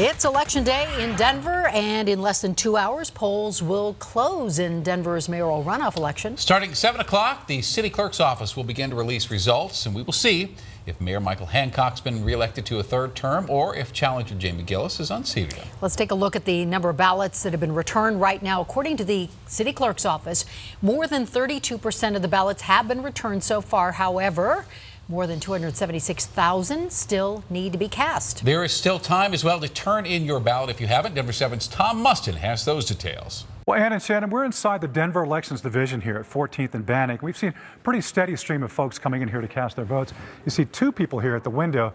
It's Election Day in Denver, and in less than 2 hours, polls will close in Denver's mayoral runoff election. Starting at 7 o'clock, the city clerk's office will begin to release results, and we will see if Mayor Michael Hancock's been reelected to a third term or if challenger Jamie Gillis is unseated. Let's take a look at the number of ballots that have been returned right now. According to the city clerk's office, more than 32% of the ballots have been returned so far. However, more than 276,000 still need to be cast. There is still time as well to turn in your ballot if you haven't. Denver 7's Tom Mustin has those details. Well, Ann and Shannon, we're inside the Denver Elections Division here at 14th and Bannock. We've seen a pretty steady stream of folks coming in here to cast their votes. You see two people here at the window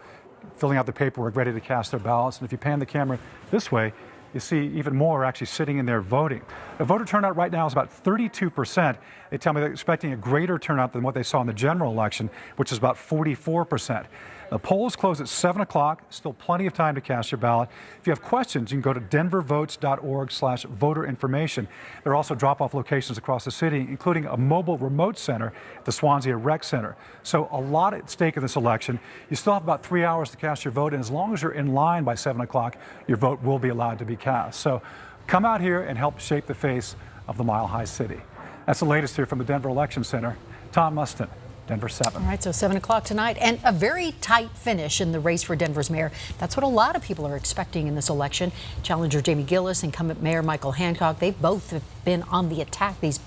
filling out the paperwork, ready to cast their ballots. And if you pan the camera this way, you see even more are actually sitting in there voting. The voter turnout right now is about 32%. They tell me they're expecting a greater turnout than what they saw in the general election, which is about 44%. The polls close at 7 o'clock. Still plenty of time to cast your ballot. If you have questions, you can go to denvervotes.org/voter information. There are also drop-off locations across the city, including a mobile remote center at the Swansea Rec Center. So a lot at stake in this election. You still have about 3 hours to cast your vote, and as long as you're in line by 7 o'clock, your vote will be allowed to be cast. So come out here and help shape the face of the Mile High City. That's the latest here from the Denver Election Center. Tom Mustin, Denver 7. All right, so 7 o'clock tonight, and a very tight finish in the race for Denver's mayor. That's what a lot of people are expecting in this election. Challenger Jamie Gillis, incumbent Mayor Michael Hancock, they both have been on the attack these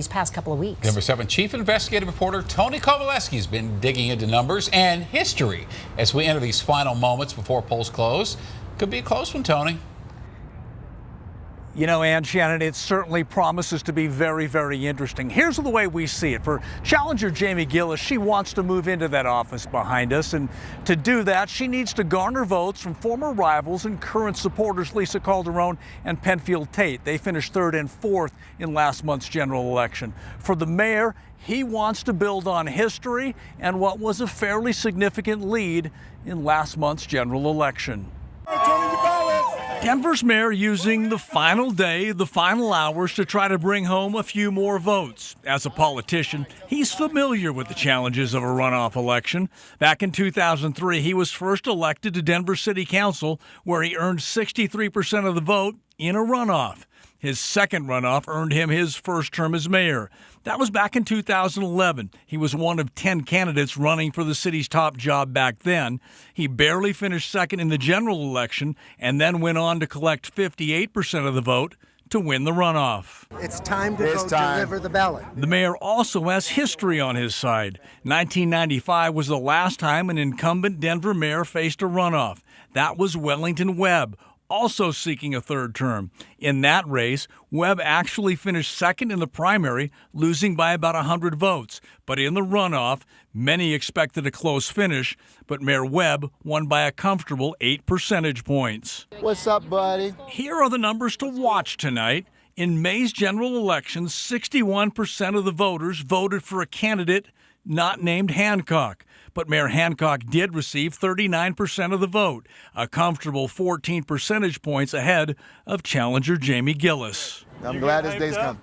past couple of weeks. Denver 7 chief investigative reporter Tony Kovaleski has been digging into numbers and history as we enter these final moments before polls close. Could be a close one, Tony. You know, Ann, Shannon, it certainly promises to be very, very interesting. Here's the way we see it. For challenger Jamie Gillis, she wants to move into that office behind us. And to do that, she needs to garner votes from former rivals and current supporters Lisa Calderon and Penfield Tate. They finished third and fourth in last month's general election. For the mayor, he wants to build on history and what was a fairly significant lead in last month's general election. Denver's mayor using the final day, the final hours to try to bring home a few more votes. As a politician, he's familiar with the challenges of a runoff election. Back in 2003, he was first elected to Denver City Council, where he earned 63% of the vote in a runoff. His second runoff earned him his first term as mayor. That was back in 2011. He was one of 10 candidates running for the city's top job back then. He barely finished second in the general election and then went on to collect 58% of the vote to win the runoff. It's time to go deliver the ballot. The mayor also has history on his side. 1995 was the last time an incumbent Denver mayor faced a runoff. That was Wellington Webb, also seeking a third term. In that race, Webb actually finished second in the primary, losing by about 100 votes. But in the runoff, many expected a close finish, but Mayor Webb won by a comfortable 8 percentage points. What's up, buddy? Here are the numbers to watch tonight. In May's general election, 61% of the voters voted for a candidate not named Hancock. But Mayor Hancock did receive 39% of the vote, a comfortable 14 percentage points ahead of challenger Jamie Gillis. I'm glad this day's come.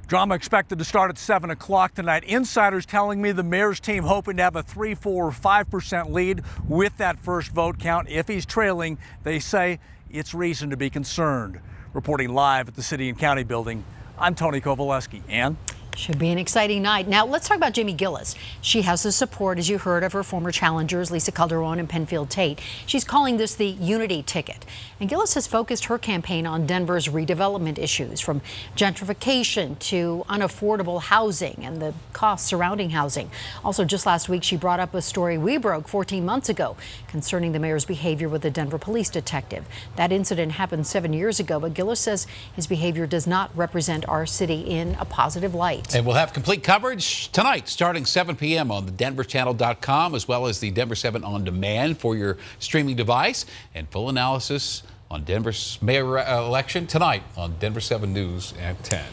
Drama expected to start at 7 o'clock tonight. Insiders telling me the mayor's team hoping to have a 3, 4, or 5% lead with that first vote count. If he's trailing, they say it's reason to be concerned. Reporting live at the City and County Building, I'm Tony Kovaleski. Ann? Should be an exciting night. Now, let's talk about Jamie Gillis. She has the support, as you heard, of her former challengers, Lisa Calderon and Penfield Tate. She's calling this the unity ticket. And Gillis has focused her campaign on Denver's redevelopment issues, from gentrification to unaffordable housing and the costs surrounding housing. Also, just last week, she brought up a story we broke 14 months ago concerning the mayor's behavior with a Denver police detective. That incident happened 7 years ago, but Gillis says his behavior does not represent our city in a positive light. And we'll have complete coverage tonight starting 7 p.m. on the denverchannel.com, as well as the Denver 7 on demand for your streaming device, and full analysis on Denver's mayor election tonight on Denver 7 News at 10.